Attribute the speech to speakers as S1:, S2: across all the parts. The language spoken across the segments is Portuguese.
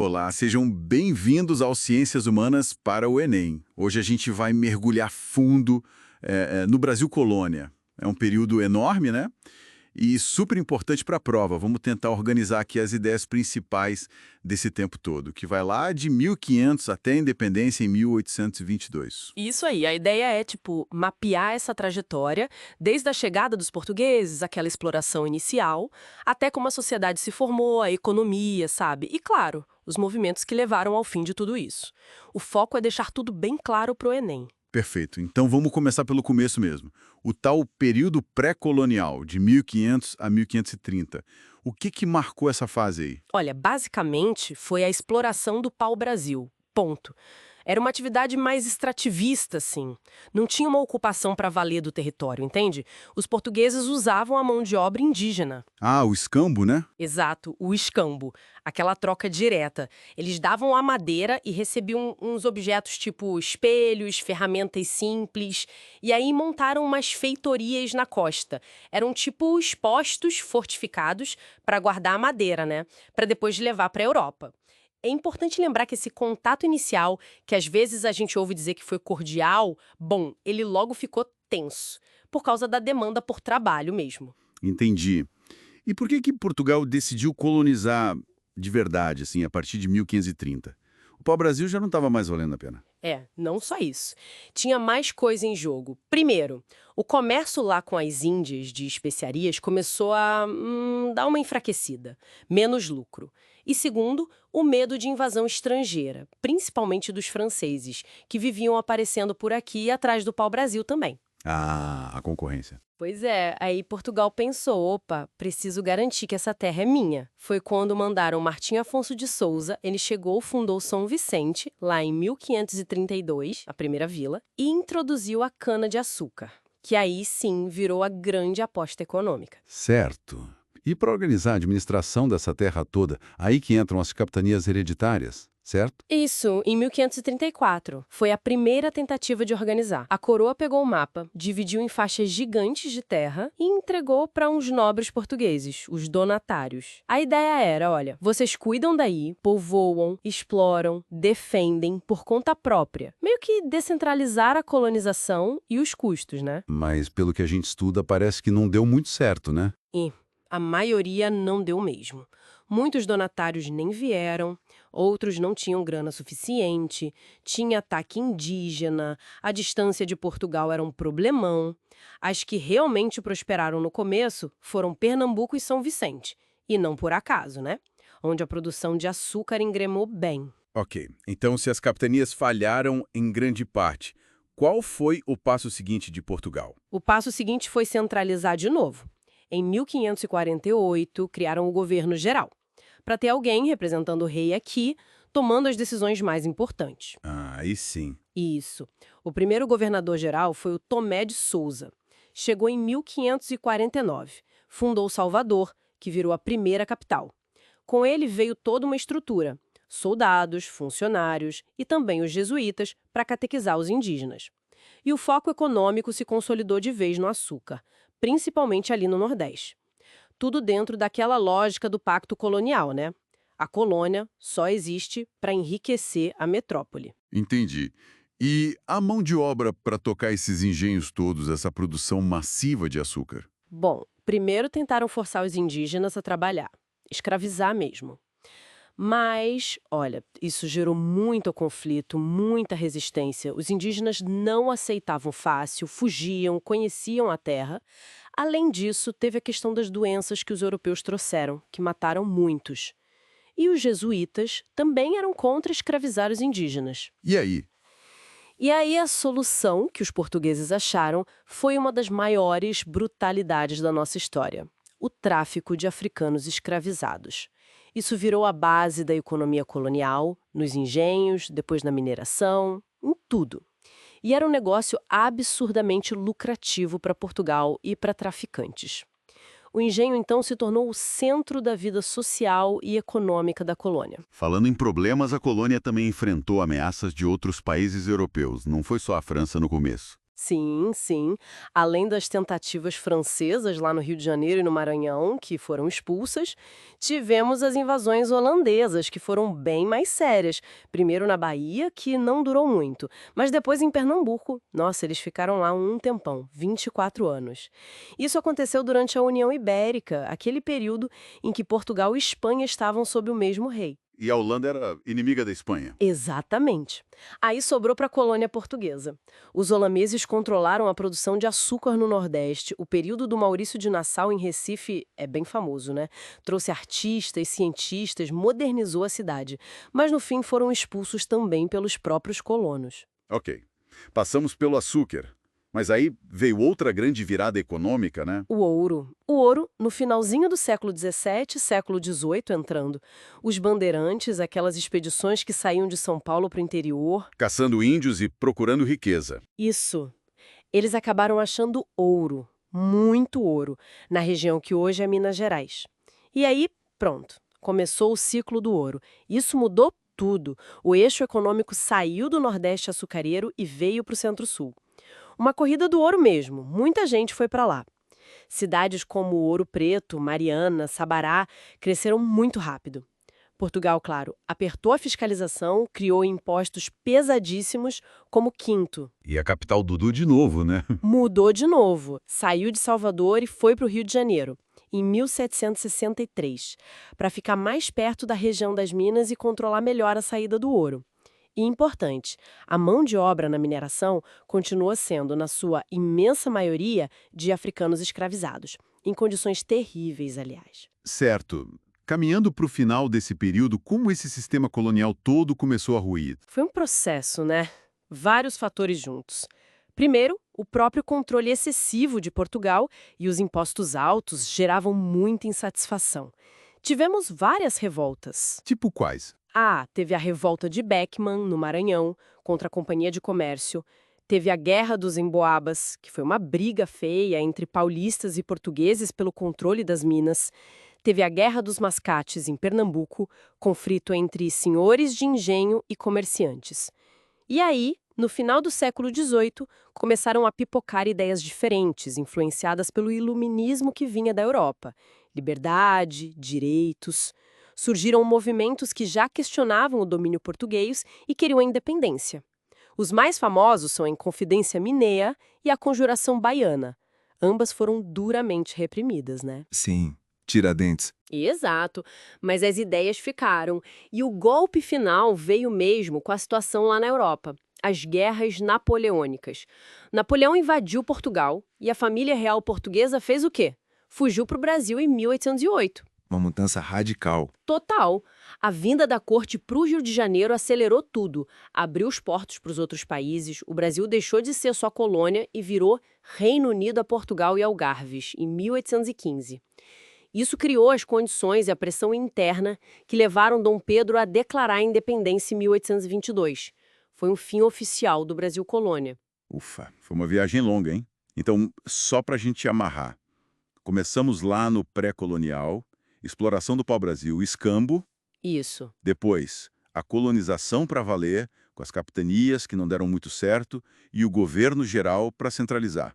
S1: Olá, sejam bem-vindos ao Ciências Humanas para o Enem. Hoje a gente vai mergulhar fundo no Brasil Colônia. É um período enorme, né? E super importante para a prova. Vamos tentar organizar aqui as ideias principais desse tempo todo, que vai lá de 1500 até a independência em 1822.
S2: Isso aí, a ideia é, mapear essa trajetória, desde a chegada dos portugueses, aquela exploração inicial, até como a sociedade se formou, a economia, sabe? E, claro, os movimentos que levaram ao fim de tudo isso. O foco é deixar tudo bem claro pro Enem.
S1: Perfeito. Então vamos começar pelo começo mesmo. O tal período pré-colonial, de 1500 a 1530. O que marcou essa fase aí?
S2: Olha, basicamente foi a exploração do pau-brasil. Ponto. Era uma atividade mais extrativista, assim. Não tinha uma ocupação para valer do território, entende? Os portugueses usavam a mão de obra indígena.
S1: Ah, o escambo, né?
S2: Exato, o escambo, aquela troca direta. Eles davam a madeira e recebiam uns objetos tipo espelhos, ferramentas simples, e aí montaram umas feitorias na costa. Eram tipo expostos fortificados para guardar a madeira, né? Para depois levar para a Europa. É importante lembrar que esse contato inicial, que às vezes a gente ouve dizer que foi cordial, bom, ele logo ficou tenso, por causa da demanda por trabalho mesmo.
S1: Entendi. E por que Portugal decidiu colonizar de verdade, assim, a partir de 1530? O pau-brasil já não estava mais valendo a pena.
S2: Não só isso. Tinha mais coisa em jogo. Primeiro, o comércio lá com as Índias de especiarias começou a dar uma enfraquecida, menos lucro. E segundo, o medo de invasão estrangeira, principalmente dos franceses, que viviam aparecendo por aqui e atrás do pau-brasil também.
S1: Ah, a concorrência.
S2: Pois é, aí Portugal pensou, opa, preciso garantir que essa terra é minha. Foi quando mandaram Martim Afonso de Souza, ele chegou, fundou São Vicente, lá em 1532, a primeira vila, e introduziu a cana-de-açúcar, que aí sim virou a grande aposta econômica.
S1: Certo. E para organizar a administração dessa terra toda, aí que entram as capitanias hereditárias, certo?
S2: Isso, em 1534. Foi a primeira tentativa de organizar. A coroa pegou o mapa, dividiu em faixas gigantes de terra e entregou para uns nobres portugueses, os donatários. A ideia era, olha, vocês cuidam daí, povoam, exploram, defendem por conta própria. Meio que descentralizar a colonização e os custos, né?
S1: Mas pelo que a gente estuda, parece que não deu muito certo, né?
S2: E a maioria não deu mesmo. Muitos donatários nem vieram, outros não tinham grana suficiente, tinha ataque indígena, a distância de Portugal era um problemão. As que realmente prosperaram no começo foram Pernambuco e São Vicente, e não por acaso, né? Onde a produção de açúcar engremou bem.
S1: Ok, então se as capitanias falharam em grande parte, qual foi o passo seguinte de Portugal?
S2: O passo seguinte foi centralizar de novo. Em 1548, criaram o governo geral, para ter alguém representando o rei aqui, tomando as decisões mais importantes.
S1: Ah, aí sim.
S2: Isso. O primeiro governador-geral foi o Tomé de Souza. Chegou em 1549. Fundou Salvador, que virou a primeira capital. Com ele veio toda uma estrutura: soldados, funcionários e também os jesuítas para catequizar os indígenas. E o foco econômico se consolidou de vez no açúcar, principalmente ali no Nordeste. Tudo dentro daquela lógica do pacto colonial, né? A colônia só existe para enriquecer a metrópole.
S1: Entendi. E a mão de obra para tocar esses engenhos todos, essa produção massiva de açúcar?
S2: Bom, primeiro tentaram forçar os indígenas a trabalhar, escravizar mesmo. Mas, olha, isso gerou muito conflito, muita resistência. Os indígenas não aceitavam fácil, fugiam, conheciam a terra. Além disso, teve a questão das doenças que os europeus trouxeram, que mataram muitos. E os jesuítas também eram contra escravizar os indígenas.
S1: E aí?
S2: E aí a solução que os portugueses acharam foi uma das maiores brutalidades da nossa história: o tráfico de africanos escravizados. Isso virou a base da economia colonial, nos engenhos, depois na mineração, em tudo. E era um negócio absurdamente lucrativo para Portugal e para traficantes. O engenho, então, se tornou o centro da vida social e econômica da colônia.
S1: Falando em problemas, a colônia também enfrentou ameaças de outros países europeus, não foi só a França no começo.
S2: Sim, sim. Além das tentativas francesas lá no Rio de Janeiro e no Maranhão, que foram expulsas, tivemos as invasões holandesas, que foram bem mais sérias. Primeiro na Bahia, que não durou muito, mas depois em Pernambuco. Nossa, eles ficaram lá um tempão, 24 anos. Isso aconteceu durante a União Ibérica, aquele período em que Portugal e Espanha estavam sob o mesmo rei.
S1: E a Holanda era inimiga da Espanha.
S2: Exatamente. Aí sobrou para a colônia portuguesa. Os holameses controlaram a produção de açúcar no Nordeste. O período do Maurício de Nassau em Recife é bem famoso, né? Trouxe artistas, cientistas, modernizou a cidade. Mas no fim foram expulsos também pelos próprios colonos.
S1: Ok. Passamos pelo açúcar. Mas aí veio outra grande virada econômica, né?
S2: O ouro. O ouro, no finalzinho do século XVII, século XVIII entrando. Os bandeirantes, aquelas expedições que saíam de São Paulo para o interior.
S1: Caçando índios e procurando riqueza.
S2: Isso. Eles acabaram achando ouro, muito ouro, na região que hoje é Minas Gerais. E aí, pronto, começou o ciclo do ouro. Isso mudou tudo. O eixo econômico saiu do Nordeste açucareiro e veio para o Centro-Sul. Uma corrida do ouro mesmo, muita gente foi para lá. Cidades como Ouro Preto, Mariana, Sabará cresceram muito rápido. Portugal, claro, apertou a fiscalização, criou impostos pesadíssimos, como Quinto.
S1: E a capital Dudu de novo, né?
S2: Mudou de novo, saiu de Salvador e foi para o Rio de Janeiro, em 1763, para ficar mais perto da região das minas e controlar melhor a saída do ouro. E importante, a mão de obra na mineração continua sendo, na sua imensa maioria, de africanos escravizados, em condições terríveis, aliás.
S1: Certo. Caminhando para o final desse período, como esse sistema colonial todo começou a ruir?
S2: Foi um processo, né? Vários fatores juntos. Primeiro, o próprio controle excessivo de Portugal e os impostos altos geravam muita insatisfação. Tivemos várias revoltas.
S1: Tipo quais?
S2: Teve a revolta de Beckman, no Maranhão, contra a Companhia de Comércio. Teve a Guerra dos Emboabas, que foi uma briga feia entre paulistas e portugueses pelo controle das minas. Teve a Guerra dos Mascates, em Pernambuco, conflito entre senhores de engenho e comerciantes. E aí, no final do século XVIII, começaram a pipocar ideias diferentes, influenciadas pelo iluminismo que vinha da Europa. Liberdade, direitos. Surgiram movimentos que já questionavam o domínio português e queriam a independência. Os mais famosos são a Inconfidência Mineia e a Conjuração Baiana. Ambas foram duramente reprimidas, né?
S3: Sim, Tiradentes.
S2: Exato, mas as ideias ficaram. E o golpe final veio mesmo com a situação lá na Europa. As guerras napoleônicas. Napoleão invadiu Portugal e a família real portuguesa fez o quê? Fugiu para o Brasil em 1808.
S3: Uma mudança radical.
S2: Total. A vinda da corte para o Rio de Janeiro acelerou tudo. Abriu os portos para os outros países, o Brasil deixou de ser só colônia e virou Reino Unido a Portugal e Algarves, em 1815. Isso criou as condições e a pressão interna que levaram Dom Pedro a declarar a independência em 1822. Foi um fim oficial do Brasil colônia.
S1: Ufa, foi uma viagem longa, hein? Então, só para a gente amarrar. Começamos lá no pré-colonial, exploração do pau-brasil, escambo.
S2: Isso.
S1: Depois, a colonização para valer, com as capitanias que não deram muito certo, e o governo geral para centralizar.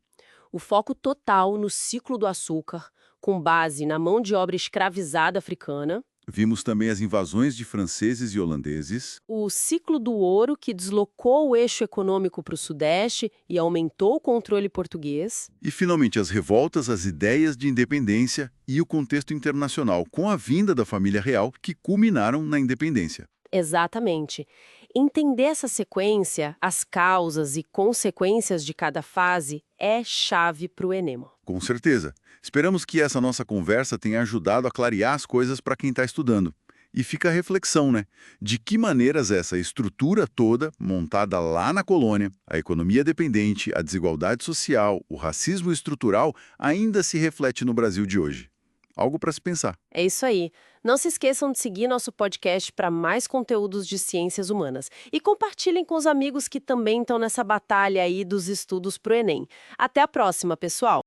S2: O foco total no ciclo do açúcar, com base na mão de obra escravizada africana.
S1: Vimos também as invasões de franceses e holandeses.
S2: O ciclo do ouro, que deslocou o eixo econômico para o Sudeste e aumentou o controle português.
S1: E, finalmente, as revoltas às ideias de independência e o contexto internacional, com a vinda da família real, que culminaram na independência.
S2: Exatamente. Entender essa sequência, as causas e consequências de cada fase, é chave para o Enem.
S1: Com certeza. Esperamos que essa nossa conversa tenha ajudado a clarear as coisas para quem está estudando. E fica a reflexão, né? De que maneiras essa estrutura toda, montada lá na colônia, a economia dependente, a desigualdade social, o racismo estrutural, ainda se reflete no Brasil de hoje. Algo para se pensar.
S2: É isso aí. Não se esqueçam de seguir nosso podcast para mais conteúdos de ciências humanas. E compartilhem com os amigos que também estão nessa batalha aí dos estudos para o Enem. Até a próxima, pessoal!